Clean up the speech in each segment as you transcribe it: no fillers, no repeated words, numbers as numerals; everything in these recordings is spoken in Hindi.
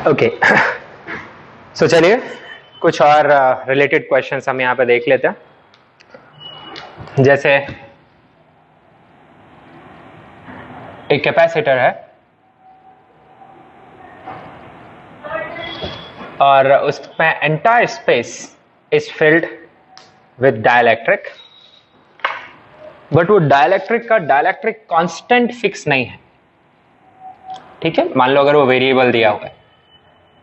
ओके सो चलिए कुछ और रिलेटेड क्वेश्चंस हम यहाँ पे देख लेते हैं। जैसे एक कैपेसिटर है और उसमें entire space is filled with dielectric, but वो डाइलेक्ट्रिक का डाइलेक्ट्रिक कांस्टेंट फिक्स नहीं है। ठीक है, मान लो अगर वो वेरिएबल दिया हुआ है,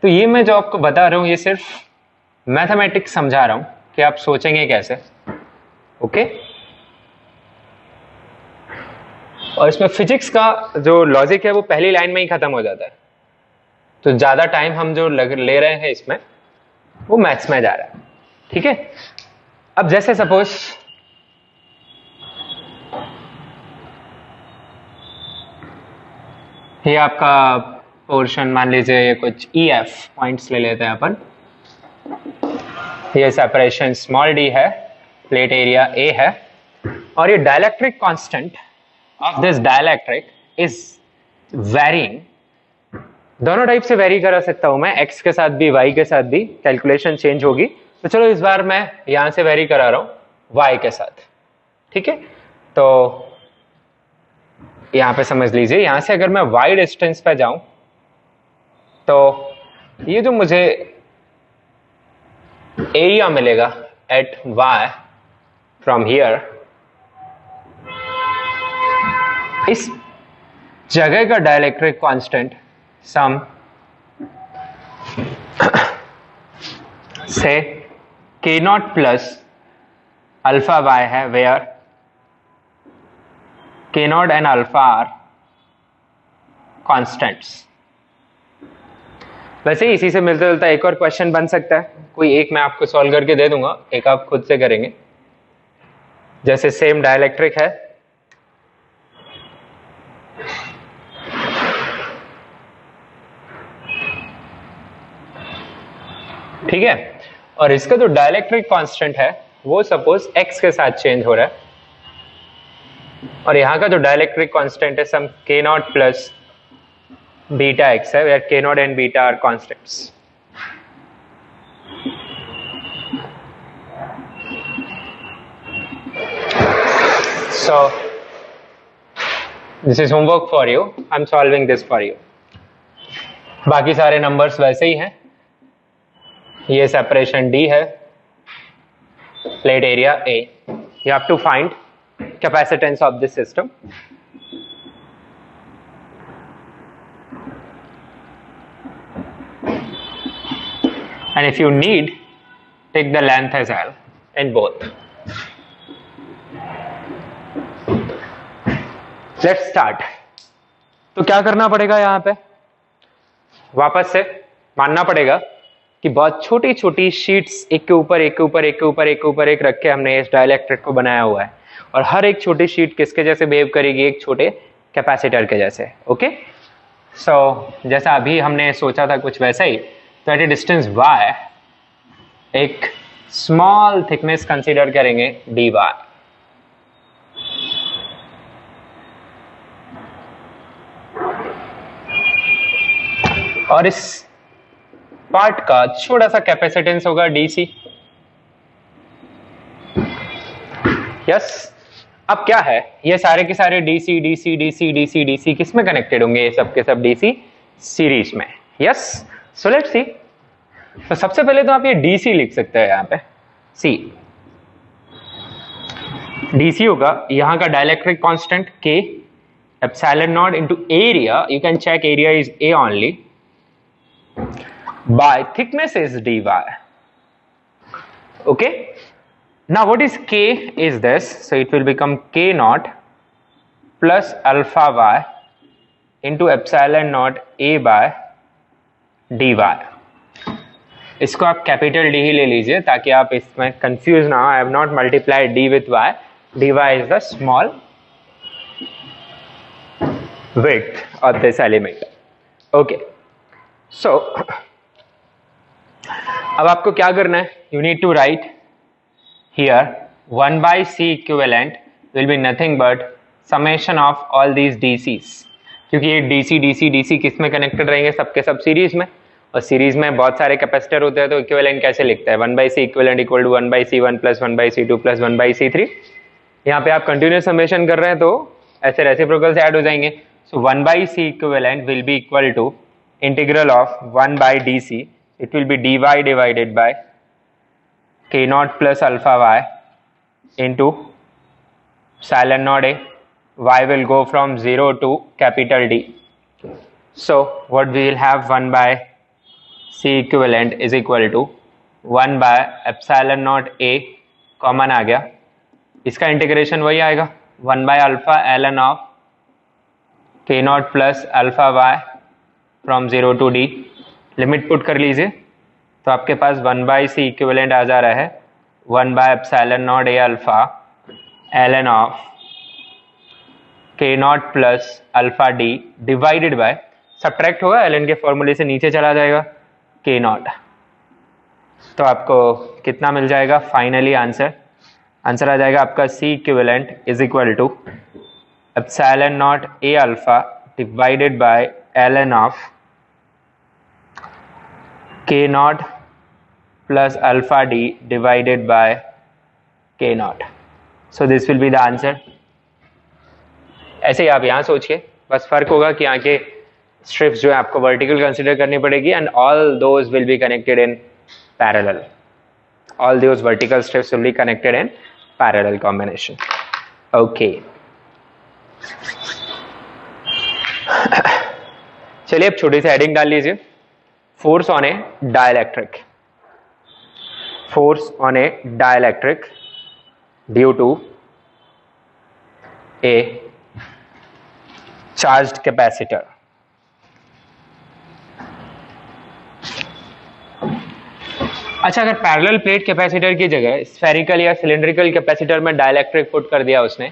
तो ये मैं जो आपको बता रहा हूं ये सिर्फ मैथमेटिक्स समझा रहा हूं कि आप सोचेंगे कैसे। ओके, और इसमें फिजिक्स का जो लॉजिक है वो पहली लाइन में ही खत्म हो जाता है, तो ज्यादा टाइम हम जो ले रहे हैं इसमें वो मैथ्स में जा रहा है। ठीक है, अब जैसे सपोज ये आपका पोर्शन मान लीजिए, ये कुछ EF पॉइंट्स ले लेते हैं अपन। ये सेपरेशन स्मॉल d है, प्लेट एरिया A है, और ये dielectric constant of this dielectric is varying. दोनों टाइप से वेरी करा सकता हूं मैं, x के साथ भी y के साथ भी, कैलकुलेशन चेंज होगी। तो चलो इस बार मैं यहां से वेरी करा रहा हूं y के साथ। ठीक है, तो यहां पे समझ लीजिए, यहां से अगर मैं y डिस्टेंस पे जाऊं तो ये जो मुझे एरिया मिलेगा एट y फ्रॉम हियर, इस जगह का डाइलेक्ट्रिक कांस्टेंट सम से k naught plus alpha y है, where k naught and alpha are constants. वैसे ही इसी से मिलता जुलता एक और क्वेश्चन बन सकता है, कोई एक मैं आपको सॉल्व करके दे दूंगा, एक आप खुद से करेंगे। जैसे सेम डाइलेक्ट्रिक है, ठीक है, और इसका जो डाइलेक्ट्रिक कांस्टेंट है वो सपोज x के साथ चेंज हो रहा है, और यहां का जो डाइलेक्ट्रिक कांस्टेंट है some k naught plus beta x है, where k naught and beta are constants. So this is homework for you, I'm solving this for you। बाकी सारे नंबर्स वैसे ही हैं। ये सेपरेशन D है, plate area A। You have to find capacitance of this system। And if you need, take the length as well in both। Let's start। तो क्या करना पड़ेगा यहाँ पे, वापस से मानना पड़ेगा कि बहुत छोटी छोटी शीट्स एक के ऊपर एक के ऊपर एक के ऊपर एक के ऊपर एक रख के हमने इस डाइलेक्ट्रिक को बनाया हुआ है, और हर एक छोटी शीट किसके जैसे बिहेव करेगी, एक छोटे कैपेसिटर के जैसे। ओके, सो जैसा अभी हमने सोचा था कुछ वैसा ही, तो एट ए डिस्टेंस y एक स्मॉल थिकनेस कंसीडर करेंगे dy, और इस पार्ट का छोटा सा कैपेसिटेंस होगा DC। यस, अब क्या है, ये सारे के सारे DC DC DC DC DC किस में कनेक्टेड होंगे, ये सब के सब DC सीरीज में। Yes, so let's see. तो सबसे पहले तो आप ये DC लिख सकते हैं, यहाँ पे C DC होगा, यहाँ का dielectric constant K epsilon naught into area, you can check area is A only, by thickness is dy। Okay, now what is K is this, so it will become K naught plus alpha y into epsilon naught A by dy। इसको आप कैपिटल D ही ले लीजिए ताकि आप इसमें कंफ्यूज ना हो। I have not multiplied D with y, dy is the small width of this element। Okay, so अब आपको क्या करना है, you need to write here 1/c equivalent will be nothing but summation of all these DCs, क्योंकि ये DC DC DC किस में कनेक्टेड रहेंगे, सबके सब सीरीज में, और सीरीज में बहुत सारे कैपेसिटर होते हैं तो इक्विवेलेंट कैसे लिखते हैं, 1/c equivalent equal to 1/c1 plus 1/c2 plus 1/c3। यहाँ पे आप कंटिन्यूस समेशन कर रहे हैं तो ऐसे रेसिप्रोकल से ऐड हो जाएंगे। So 1/c equivalent will be equal to integral of 1/dc, it will be dy divided by k naught plus alpha y into psilon naught a. Y will go from 0 to capital D. So what we will have 1 by C equivalent is equal to 1 by epsilon naught A common आ गया, इसका इंटीग्रेशन वही आएगा 1 by alpha ln of k naught plus alpha y from 0 to D। Limit put कर लीजिए तो आपके पास 1 by C इक्विवेलेंट आ जा रहा है 1 by epsilon naught A alpha ln of k naught plus alpha d divided by, subtract होगा ln के फॉर्मूले से नीचे चला जाएगा k नॉट। तो आपको कितना मिल जाएगा फाइनली आंसर आ जाएगा आपका C equivalent is equal to epsilon naught A alpha divided by ln of k naught plus alpha d divided by k naught. So this will be the answer. ऐसे ही आप यहाँ सोचिए, बस फर्क होगा कि यहाँ के स्ट्रिप्स जो है आपको वर्टिकल कंसीडर करनी पड़ेगी and all those will be connected in parallel, all those vertical strips will be connected in parallel combination. Okay, चलिए अब छोटी सी हेडिंग डाल लीजिए, force on a dielectric, force on a dielectric due to a charged capacitor. अच्छा, अगर पैरेलल प्लेट कैपेसिटर की जगह स्फेरिकल या सिलिंड्रिकल कैपेसिटर में डाइलेक्ट्रिक पुट कर दिया उसने,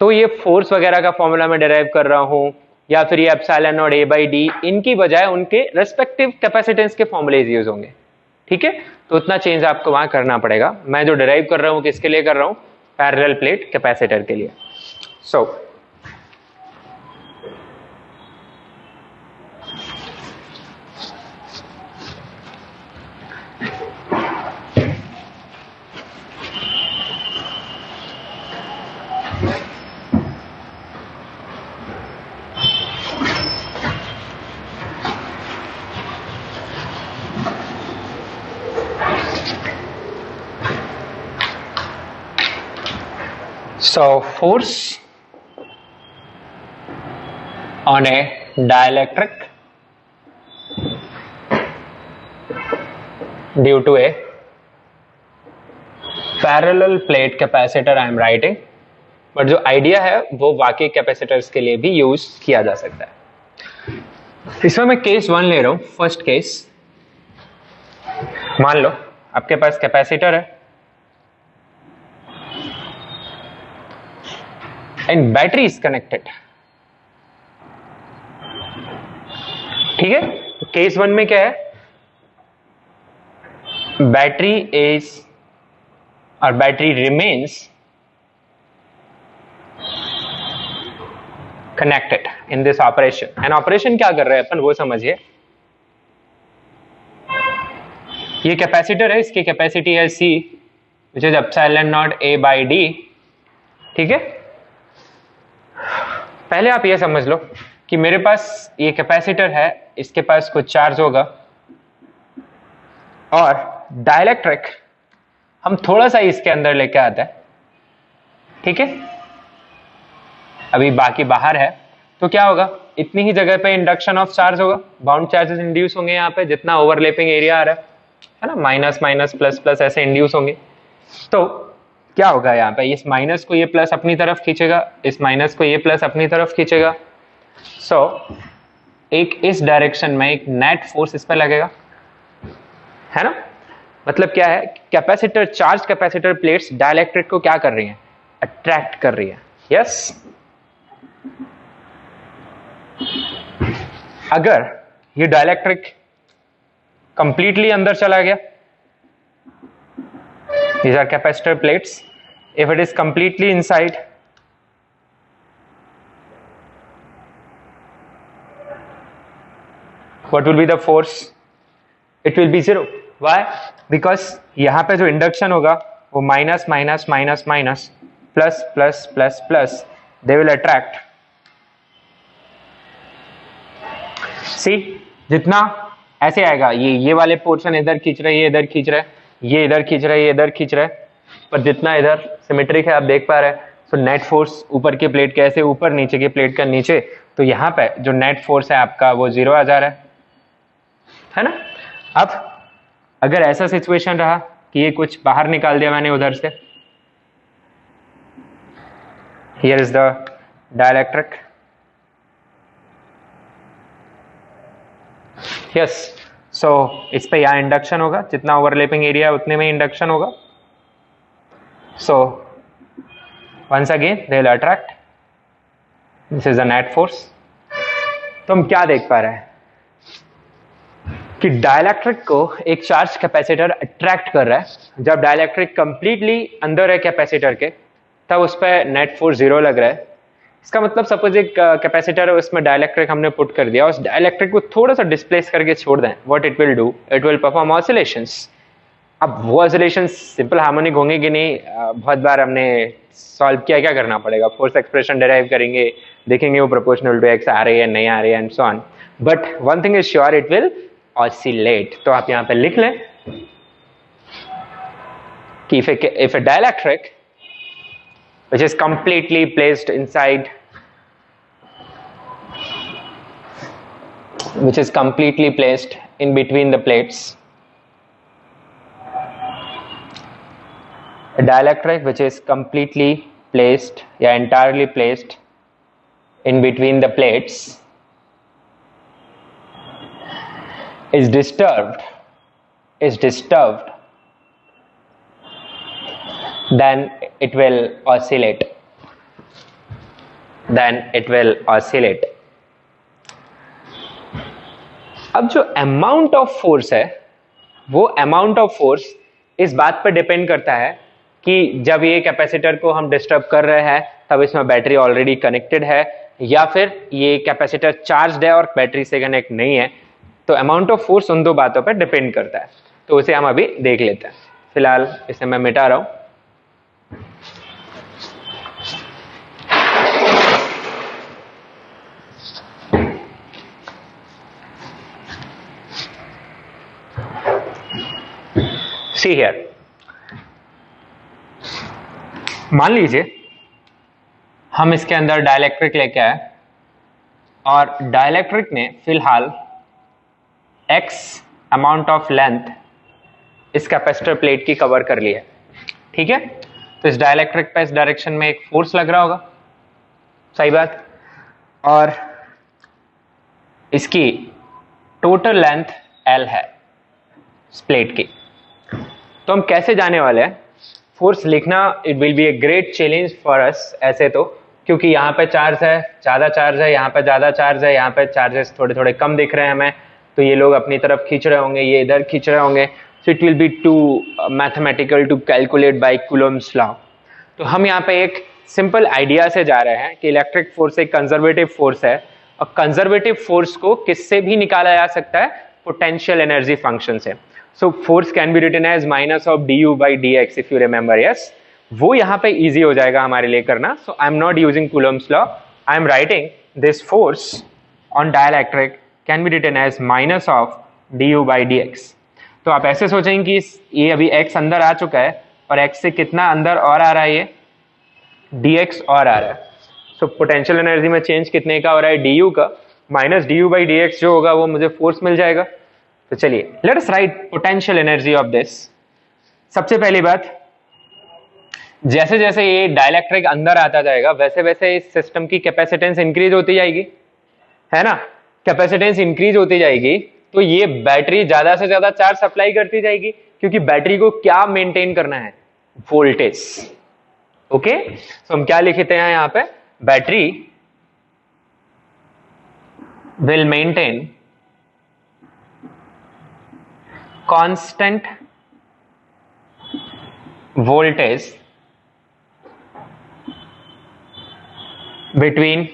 तो ये फोर्स वगैरह का फॉर्मूला मैं डिराइव कर रहा हूं या फिर ये epsilon naught A by D, इनकी बजाय उनके रेस्पेक्टिव कैपेसिटेंस के फॉर्मूलेज यूज होंगे। ठीक है, तो उतना चेंज आपको वहां करना पड़ेगा। मैं जो डिराइव कर रहा हूं किसके लिए कर रहा हूं, पैरेलल प्लेट कैपेसिटर के लिए। सो force on a dielectric due to a parallel plate capacitor I am writing, but जो आइडिया है वो वाकई कैपेसिटर्स के लिए भी यूज किया जा सकता है। इसमें मैं केस 1 ले रहा हूं। फर्स्ट केस, मान लो आपके पास कैपेसिटर है एंड बैटरी इज कनेक्टेड। ठीक है, तो केस 1 में क्या है, बैटरी इज और battery remains connected in this operation. And operation क्या कर रहे हैं अपन वो समझिए। ये कैपेसिटर है, इसकी कैपेसिटी है C which is epsilon naught A by D. ठीक है, पहले आप ये समझ लो कि मेरे पास ये कैपेसिटर है, इसके पास कुछ चार्ज होगा और डाइलेक्ट्रिक हम थोड़ा सा इसके अंदर लेके आते हैं। ठीक है, अभी बाकी बाहर है, तो क्या होगा, इतनी ही जगह पे इंडक्शन ऑफ चार्ज होगा, बाउंड चार्जेस इंड्यूस होंगे यहाँ पे, जितना ओवरलैपिंग एरिया आ रहा है ना, माइनस माइनस प्लस प्लस ऐसे इंड्यूस होंगे। तो क्या होगा यहाँ पे, इस माइनस को ये प्लस अपनी तरफ खींचेगा, इस माइनस को ये प्लस अपनी तरफ खींचेगा। सो एक इस डायरेक्शन में एक नेट फोर्स इस पर लगेगा, है ना। मतलब क्या है, capacitor, charge capacitor plates dielectric को क्या कर रही हैं, अट्रैक्ट कर रही है। यस, अगर ये डाइलेक्ट्रिक कंप्लीटली अंदर चला गया, these are capacitor plates, if it is completely inside, what will be the force? It will be 0. Why? Because यहाँ पे जो इंडक्शन होगा वो minus minus minus minus plus plus plus plus, they will attract. See, जितना ऐसे आएगा, ये वाले पोर्शन इधर खींच रहे, ये इधर खींच रहे, ये इधर खींच रहे, ये इधर खींच रहे, पर जितना इधर सिमेट्रिक है आप देख पा रहे हैं. सो नेट फोर्स ऊपर की प्लेट के ऐसे ऊपर, नीचे की प्लेट का नीचे, तो यहाँ पे जो नेट फोर्स है आपका वो 0 आ जा रहा है ना. अब अगर ऐसा सिचुएशन रहा कि ये कुछ बाहर निकाल दिया मैंने उधर से, here is the dielectric. Yes, so इस पे यहाँ इंडक्शन होगा, जितना ओवरलैपिंग एरिया है उतने में इंडक्शन होगा. So once again they will attract. This is the net force. तो हम क्या देख पा रहे हैं कि डाइलेक्ट्रिक को एक चार्ज कैपेसिटर अट्रैक्ट कर रहा है. जब डाइलेक्ट्रिक कंप्लीटली अंदर है कैपेसिटर के, तब उस पर नेट फोर्स 0 लग रहा है. इसका मतलब सपोज एक कैपेसिटर है, उसमें डाइलेक्ट्रिक हमने पुट कर दिया, उस डाइलेक्ट्रिक को थोड़ा सा डिस्प्लेस करके छोड़ दें, what it will do, it will perform oscillations. अब वो ऑसिलेशंस सिंपल हार्मोनिक होंगे कि नहीं, बहुत बार हमने सॉल्व किया, क्या करना पड़ेगा, फोर्स एक्सप्रेशन डिराइव करेंगे, देखेंगे वो प्रोपोर्शनल टू एक्स आ रही है नहीं आ रही है and so on. But one thing is sure, it will oscillate. तो आप यहाँ पे लिख लें कि if a dielectric which is completely placed inside, which is completely placed in between the plates, a dielectric which is completely placed, entirely placed in between the plates is disturbed, then it will oscillate. अब जो अमाउंट ऑफ फोर्स है, वो अमाउंट ऑफ फोर्स इस बात पर डिपेंड करता है कि जब ये कैपेसिटर को हम डिस्टर्ब कर रहे हैं तब इसमें बैटरी ऑलरेडी कनेक्टेड है, या फिर ये कैपेसिटर चार्ज्ड है और बैटरी से कनेक्ट नहीं है. तो अमाउंट ऑफ फोर्स उन दो बातों पर डिपेंड करता है. तो उसे हम अभी देख लेते हैं. फिलहाल इसे मैं मिटा रहा हूं. सी हियर, मान लीजिए हम इसके अंदर डाइलेक्ट्रिक लेके आए और डाइलेक्ट्रिक ने फिलहाल x अमाउंट ऑफ लेंथ इस कैपेसिटर प्लेट की कवर कर लिया है. ठीक है, तो इस डाइलेक्ट्रिक पे इस डायरेक्शन में एक फोर्स लग रहा होगा, सही बात, और इसकी टोटल लेंथ L है इस प्लेट की. तो हम कैसे जाने वाले हैं फोर्स लिखना, it will B a great challenge for us ऐसे तो, क्योंकि यहाँ पे चार्ज है, ज़्यादा चार्ज है, यहाँ पे ज़्यादा चार्ज है, यहाँ पे चार्जेस थोड़े थोड़े कम दिख रहे हैं हमें, तो ये लोग अपनी तरफ खींच रहे होंगे, ये इधर खींच रहे होंगे. So it will be to mathematical to calculate by Coulomb's law. तो हम यहाँ पे एक सिंपल आइडिया से जा रहे हैं कि इलेक्ट्रिक फोर्स एक कंजर्वेटिव फोर्स है, और कंजर्वेटिव फोर्स को किससे भी निकाला जा सकता है, पोटेंशियल एनर्जी फंक्शन से. So force can be written as minus of du by dx if you remember. Yes, वो यहाँ पे इजी हो जाएगा हमारे लिए करना. So I am not using Coulomb's law, I am writing this force on dielectric can be written as minus of du by dx. तो आप ऐसे सोचेंगे कि ये अभी x अंदर आ चुका है और x से कितना अंदर और आ रहा है, ये dx और आ रहा है. सो पोटेंशियल एनर्जी में चेंज कितने का हो रहा है, du का, माइनस du by dx जो होगा वो मुझे फोर्स मिल जाएगा. तो चलिए let us right potential energy of this. सबसे पहली बात, जैसे जैसे ये डाइलेक्ट्रिक अंदर आता जाएगा वैसे वैसे इस सिस्टम की कैपेसिटेंस इंक्रीज होती जाएगी, है ना. कैपेसिटेंस इंक्रीज होती जाएगी तो ये बैटरी ज्यादा से ज्यादा चार्ज सप्लाई करती जाएगी, क्योंकि बैटरी को क्या मेंटेन करना है, वोल्टेज. ओके, तो हम क्या लिखते हैं यहां पे, battery will maintain constant voltage between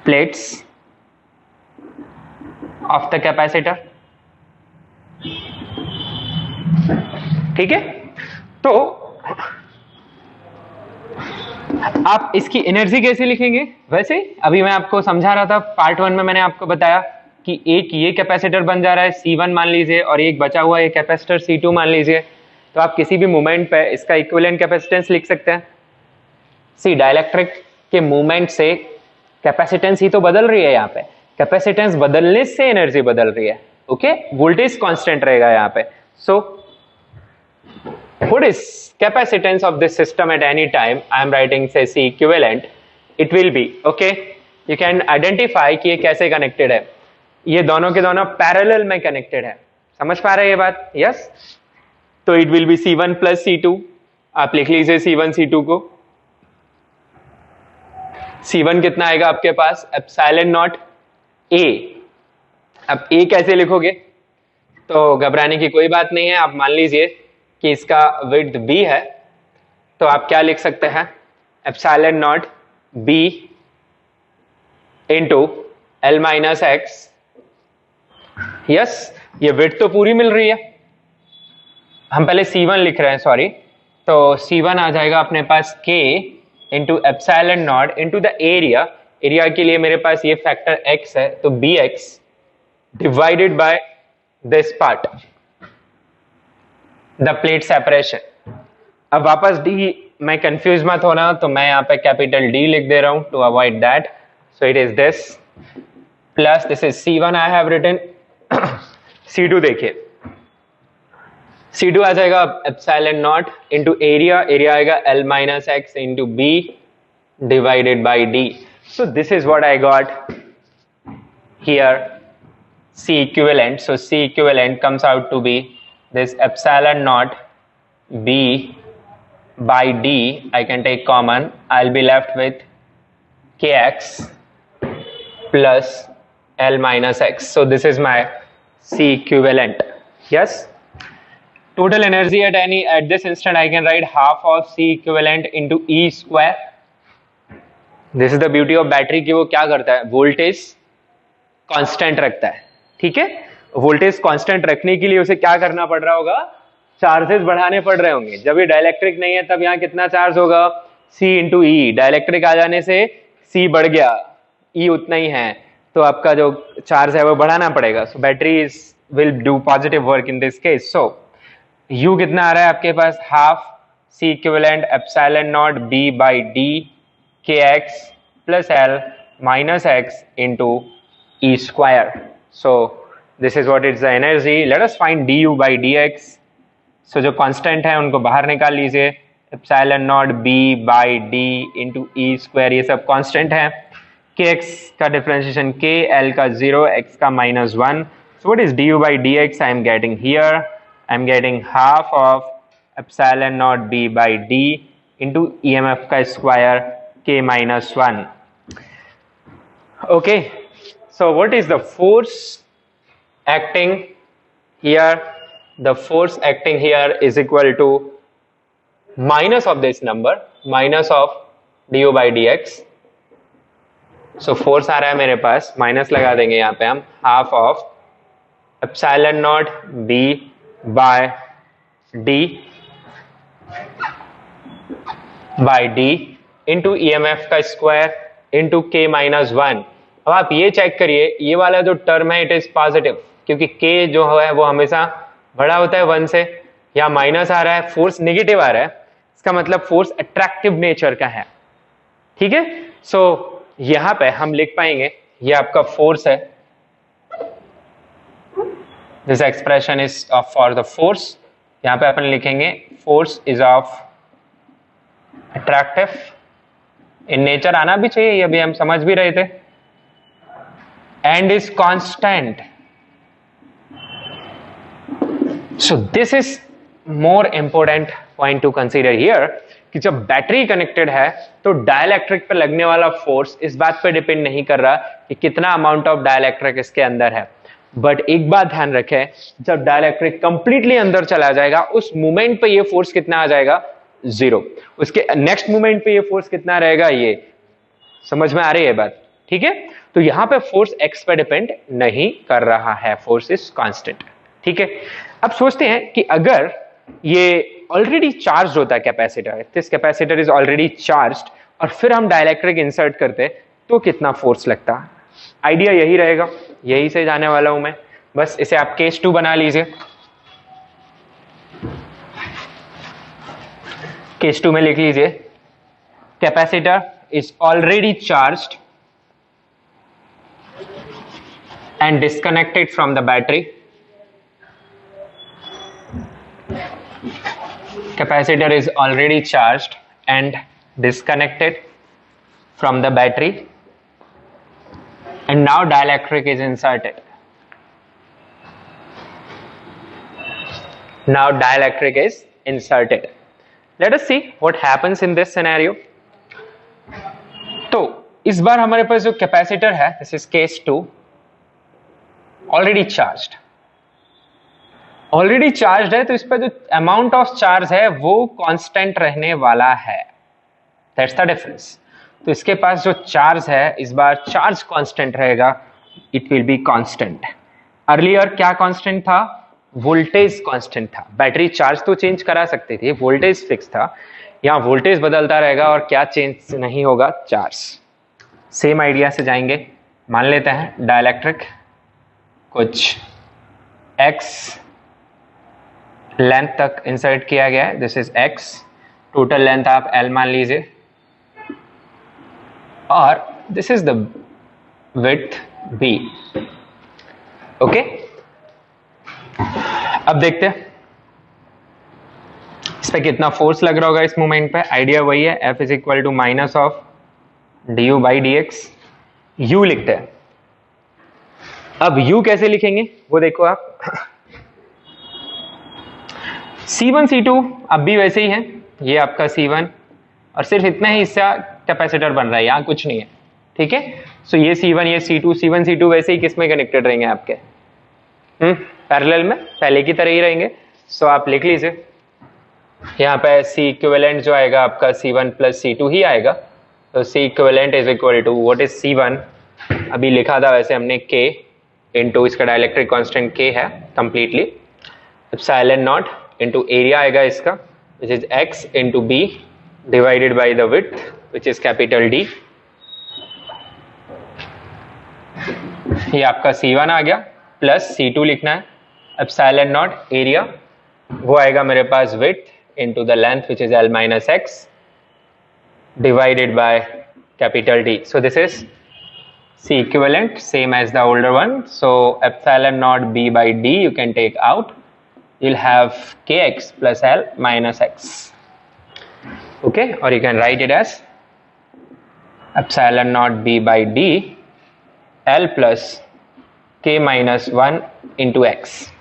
plates of the capacitor. ठीक है, तो आप इसकी एनर्जी कैसे लिखेंगे? वैसे अभी मैं आपको समझा रहा था, पार्ट 1 में मैंने आपको बताया कि एक ये कैपेसिटर बन जा रहा है C1 मान लीजिए, और एक बचा हुआ ये कैपेसिटर C2 मान लीजिए, तो आप किसी भी मोमेंट पे इसका इक्विवेलेंट कैपेसिटेंस लिख सकते हैं। सी डाइलेक्ट्रिक के मूवमेंट से कैपेसिटेंस ही तो बदल रही है, यहाँ पे कैपेसिटेंस बदलने से एनर्जी बदल रही है। ओके, वोल्टेज कांस्टेंट रहेगा यहाँ पे। सो what is capacitance of this system at any time? I am writing say C equivalent, it will be, okay, you can identify कि ये कैसे कनेक्टेड है। ये दोनों के दोनों पैरेलल में कनेक्टेड है, समझ पा रहे हैं ये बात? यस, तो it will B C1 plus C2, आप लिख लीजिए C1 C2 को। C1 कितना आएगा आपके पास? Epsilon naught A। अब A कैसे लिखोगे? तो घबराने की कोई बात नहीं है, आप मान लीजिए कि इसका विड्थ B है, तो आप क्या लिख सकते हैं? Epsilon naught B into L minus x. Yes, ये विड्थ तो पूरी मिल रही है, हम पहले C1 लिख रहे हैं, सॉरी, तो C1 आ जाएगा अपने पास K into epsilon naught into the area. Area के लिए मेरे पास ये फैक्टर x है, तो bx divided by this part, the plate separation. अब वापस D, मैं कंफ्यूज मत होना, तो मैं यहाँ पे कैपिटल D लिख दे रहा हूं to avoid that. So it is this plus this is C1 I have written. C2 देखिए, C2 आ जाएगा epsilon naught into area, area आएगा L minus x into B divided by D। So this is what I got here, C equivalent. So C equivalent comes out to be this epsilon naught B by D. I can take common, I'll be left with Kx plus L minus x. So this is my C equivalent. Yes, total energy at this instant I can write half of C equivalent into E square. This is the beauty of battery कि वो क्या करता है, वोल्टेज कांस्टेंट रखता है। ठीक है, वोल्टेज कांस्टेंट रखने के लिए उसे क्या करना पड़ रहा होगा? चार्जेस बढ़ाने पड़ रहे होंगे। जब ये डाइलेक्ट्रिक नहीं है तब यहाँ कितना चार्ज होगा? C इंटू ई। डाइलेक्ट्रिक आ जाने से C बढ़ गया, E उतना ही है, तो आपका जो चार्ज है वो बढ़ाना पड़ेगा। So battery will do positive work in this case. So U कितना आ रहा है आपके पास? Half C equivalent epsilon naught B by D Kx plus L minus x into E square. So this is what is the energy. Let us find du by dx. So जो कांस्टेंट है उनको बाहर निकाल लीजिए, epsilon naught b by d into E square, ये सब कांस्टेंट है। kx का डिफरेंशिएशन k, l का 0, x का -1. So what is du by dx? I am getting here, I am getting half of epsilon naught b by d into emf का square k -1. Okay. So what is the force acting here? The force acting here is equal to minus of this number, minus of du by dx. So force आ रहा है मेरे पास, माइनस लगा देंगे यहाँ पे हम, half of epsilon naught b by d by d into EMF का स्क्वायर इंटू k -1. अब आप ये चेक करिए, ये वाला जो टर्म है इट इज पॉजिटिव, क्योंकि k जो है वो हमेशा बड़ा होता है 1 से। या माइनस आ रहा है, फोर्स नेगेटिव आ रहा है, इसका मतलब फोर्स अट्रैक्टिव नेचर का है। ठीक है, सो यहां पे हम लिख पाएंगे ये आपका फोर्स है, this expression is for the force. यहां पे अपन लिखेंगे force is of attractive in nature, आना भी चाहिए, ये अभी हम समझ भी रहे थे, and is constant. So this is more important point to consider here कि जब बैटरी कनेक्टेड है तो डाइलेक्ट्रिक पे लगने वाला फोर्स इस बात पे डिपेंड नहीं कर रहा कि कितना अमाउंट ऑफ डाइलेक्ट्रिक इसके अंदर है, बट एक बात ध्यान रखें, जब डाइलेक्ट्रिक कंप्लीटली अंदर चला जाएगा उस मोमेंट पे ये फोर्स कितना आ जाएगा? 0। उसके नेक्स्ट मोमेंट पे ये फोर्स कितना रहेगा? ये समझ में आ रही है बात? ठीक है, तो यहां पे फोर्स एक्स पे डिपेंड नहीं कर रहा है, फोर्स इज कांस्टेंट। ठीक है, अब सोचते हैं कि अगर ये ऑलरेडी चार्ज होता है capacitor, this capacitor is already charged, और फिर हम डाइलेक्ट्रिक इंसर्ट करते तो कितना फोर्स लगता। आइडिया यही रहेगा, यही से जाने वाला हूं मैं, बस इसे आप केस 2 बना लीजिए। केस 2 में लिख लीजिए capacitor is already charged and disconnected from the battery. Capacitor is already charged and disconnected from the battery, and now dielectric is inserted. Now dielectric is inserted. Let us see what happens in this scenario. तो इस बार हमारे पास जो कैपेसिटर है, this is case 2, already charged है, तो इस पर जो अमाउंट ऑफ चार्ज है वो कांस्टेंट रहने वाला है, दैट्स द डिफरेंस। तो इसके पास जो चार्ज है इस बार चार्ज कांस्टेंट रहेगा, it will be constant. Earlier क्या कांस्टेंट था, वोल्टेज कांस्टेंट था। बैटरी चार्ज तो चेंज करा सकती थी, वोल्टेज फिक्स था, यहां वोल्टेज बदलता रहेगा और क्या चेंज नहीं होगा, चार्ज। सेम आइडिया से जाएंगे, मान लेते हैं डाइलेक्ट्रिक कुछ x लेंथ तक इंसर्ट किया गया है, this is x, total length आप L मान लीजिए, और this is the width B। Okay, अब देखते हैं इस पे कितना फोर्स लग रहा होगा इस मोमेंट पे। आइडिया वही है, F is equal to minus of du by dx। U लिखते हैं, अब U कैसे लिखेंगे वो देखो आप, C1 C2 अब भी वैसे ही है, ये आपका C1 और सिर्फ इतना ही हिस्सा कैपेसिटर बन रहा है, यहाँ कुछ नहीं है। ठीक है, सो ये C1 ये C2, C1 C2 वैसे ही किस में कनेक्टेड रहेंगे आपके, पैरेलल में, पहले की तरह ही रहेंगे। सो आप लिख लीजिए, यहाँ पे C इक्विवेलेंट जो आएगा आपका C1 प्लस C2 ही आएगा, तो C equivalent is equal to what is C1, अभी लिखा था वैसे हमने K इंटू इसका डाइलेक्ट्रिक कांस्टेंट K है completely, epsilon naught into area आएगा इसका which is x into B divided by the width which is capital D। ये आपका C1 आ गया, प्लस C2 लिखना है, एप्सिलॉन नॉट एरिया वो आएगा मेरे पास width into the length which is L minus x divided by capital D. So this is C equivalent, same as the older one. So epsilon naught B by D you can take out. You'll have kx plus L minus x. Okay, or you can write it as epsilon naught B by D L plus k minus 1 into x.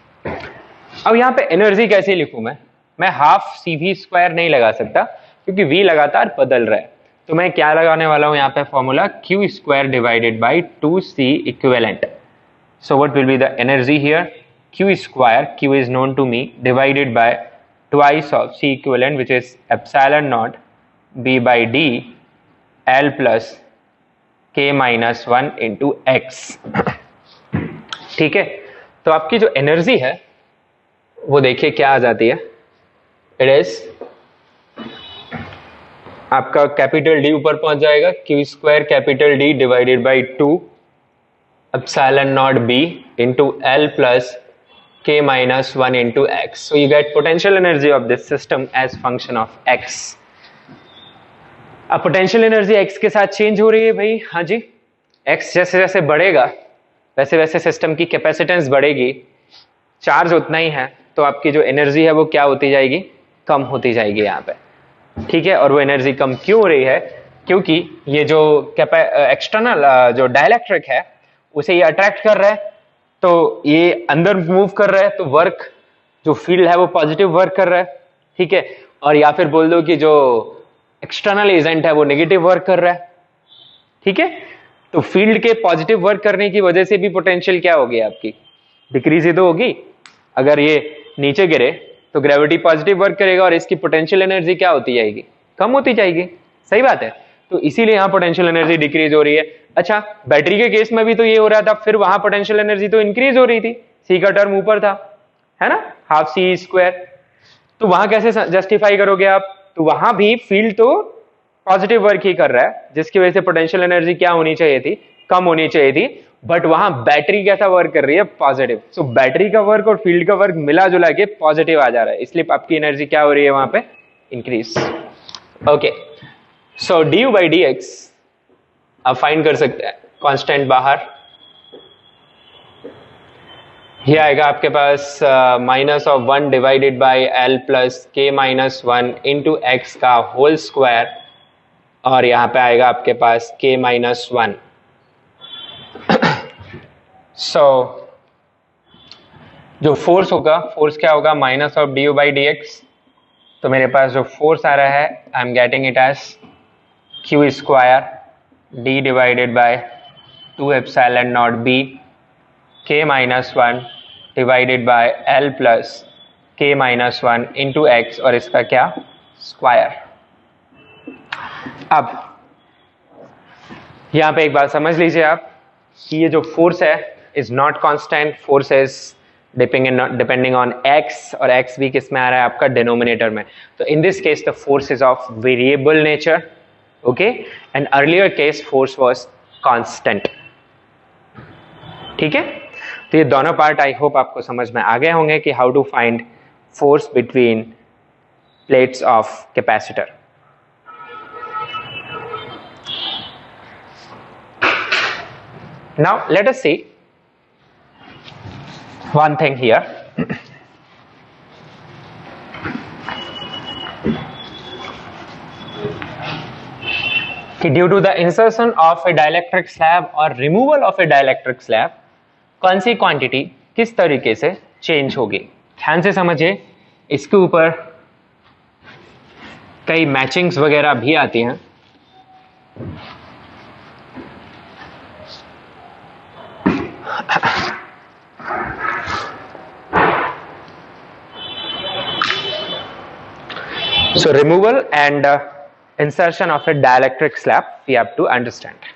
अब यहाँ पे एनर्जी कैसे लिखूं मैं हाफ CV स्क्वायर नहीं लगा सकता क्योंकि V लगातार बदल रहा है, तो मैं क्या लगाने वाला हूं यहाँ पे formula, Q square divided by 2C equivalent. So what will be the energy here, Q square, Q is known to me, divided by twice of C equivalent which is epsilon naught B by D L plus K minus 1 into x। ठीक है, तो आपकी जो एनर्जी है वो देखिए क्या आ जाती है, इट इज आपका कैपिटल D ऊपर पहुंच जाएगा, Q square capital D divided by 2 epsilon naught B into L plus K minus 1 into x। So you get potential energy of this system as function of x। अब पोटेंशियल एनर्जी x के साथ चेंज हो रही है भाई, हाँ जी, x जैसे जैसे बढ़ेगा वैसे वैसे सिस्टम की कैपेसिटेंस बढ़ेगी, चार्ज उतना ही है, तो आपकी जो एनर्जी है वो क्या होती जाएगी, कम होती जाएगी यहाँ पे। ठीक है, और वो एनर्जी कम क्यों हो रही है, क्योंकि ये जो एक्सटर्नल जो डाइलेक्ट्रिक है उसे ये अट्रैक्ट कर रहा है, तो ये अंदर मूव कर रहा है, तो वर्क जो फील्ड है वो पॉजिटिव वर्क कर रहा है। ठीक है, और या फिर बोल दो कि जो एक्सटर्नल एजेंट है वो नेगेटिव वर्क कर रहा है। ठीक है, तो फील्ड के पॉजिटिव वर्क करने की वजह से भी पोटेंशियल क्या होगी आपकी, डिक्रीज ही तो होगी। अगर ये नीचे गिरे तो ग्रेविटी पॉजिटिव वर्क करेगा और इसकी पोटेंशियल एनर्जी क्या होती जाएगी, कम होती जाएगी। सही बात है, तो इसीलिए यहाँ पोटेंशियल एनर्जी डिक्रीज हो रही है। अच्छा, बैटरी के केस में भी तो ये हो रहा था, फिर वहां पोटेंशियल एनर्जी तो इंक्रीज हो रही थी, सी का टर्म ऊपर था, है ना, हाफ सी स्क्वायर। तो वहां कैसे जस्टिफाई करोगे आप? तो वहां भी फील्ड तो पॉजिटिव वर्क ही कर रहा है, जिसकी वजह से पोटेंशियल एनर्जी क्या होनी चाहिए थी, कम होनी चाहिए थी, बट वहां बैटरी कैसा वर्क कर रही है, पॉजिटिव। सो बैटरी का वर्क और फील्ड का वर्क मिला जुला के पॉजिटिव आ जा रहा है, इसलिए आपकी एनर्जी क्या हो रही है वहां पे, increase. Okay, so d by d x आप फाइंड कर सकते हैं, कांस्टेंट बाहर, ये आएगा आपके पास minus of 1 divided by L plus k minus 1 into x का होल स्क्वायर, और यहां पे आएगा आपके पास k माइनस 1। सो जो फोर्स होगा, फोर्स क्या होगा, minus of d u by d x. तो मेरे पास जो फोर्स आ रहा है, I am getting it as Q square D divided by 2 epsilon naught B k minus 1 divided by L plus k minus 1 into x, और इसका क्या, स्क्वायर। अब यहां पे एक बात समझ लीजिए आप कि ये जो फोर्स है is not constant, force is depending on x, और एक्स भी किस में आ रहा है आपका, डिनोमिनेटर में। तो इन this case the force is of variable nature, okay, and earlier case force was constant. ठीक है, तो ये दोनों पार्ट आई होप आपको समझ में आ गए होंगे कि how to find force between plates of capacitor. Now let us see one thing here. कि due to the insertion of a dielectric slab or removal of a dielectric slab, कौन सी क्वांटिटी किस तरीके से चेंज होगी। ध्यान से समझिए, इसके ऊपर कई मैचिंग्स वगैरह भी आती हैं। So removal and insertion of a dielectric slab we have to understand.